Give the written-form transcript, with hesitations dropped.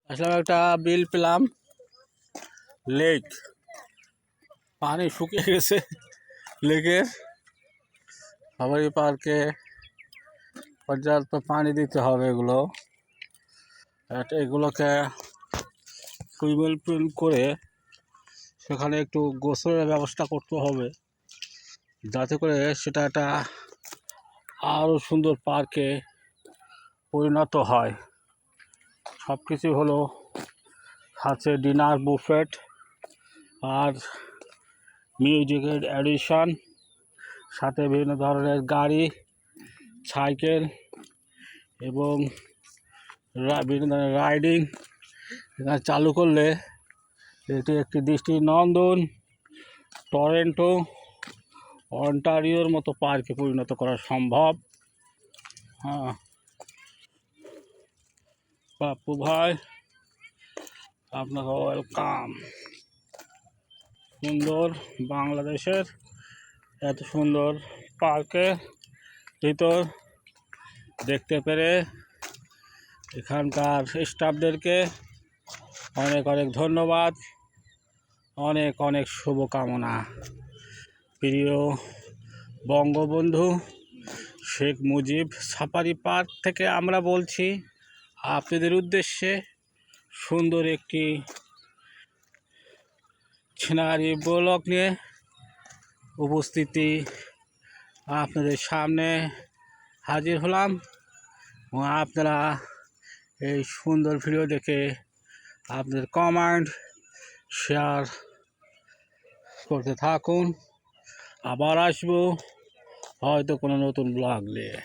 আসলে একটা বিল পেলাম, লেক, পানি শুকিয়ে গেছে লেকের। সাফারি পার্কে পর্যাপ্ত পানি দিতে হবে। এগুলোকে সুইমিং পুল করে সেখানে একটু গোসলের ব্যবস্থা করতে হবে, যাতে করে সেটা একটা আরও সুন্দর পার্কে পরিণত হয়। সব কিছু হলো, আছে ডিনার বুফেট আর মিউজিকের অ্যাডিশন, সাথে বিভিন্ন ধরনের গাড়ি, সাইকেল এবং বিভিন্ন ধরনের রাইডিং এখানে চালু করলে এটি একটি দৃষ্টিনন্দন টরন্টো, অন্টারিওর মতো পার্কে পরিণত করা সম্ভব। হ্যাঁ পাপ্পু ভাই, আপনাকে ওয়েলকাম। সুন্দর বাংলাদেশের এত সুন্দর পার্কের ভিতর দেখতে পেরে এখানকার স্টাফদেরকে অনেক অনেক ধন্যবাদ, অনেক অনেক শুভকামনা। প্রিয় বঙ্গবন্ধু শেখ মুজিব সাফারি পার্ক থেকে আমরা বলছি আপনাদের উদ্দেশ্যে সুন্দর একটি সিনারি ব্লগ নিয়ে উপস্থিতি আপনাদের সামনে হাজির হলাম। এবং আপনারা এই সুন্দর ভিডিও দেখে আপনাদের কমেন্ট শেয়ার করতে থাকুন। আবার আসবো হয়তো কোনো নতুন ব্লগ নিয়ে।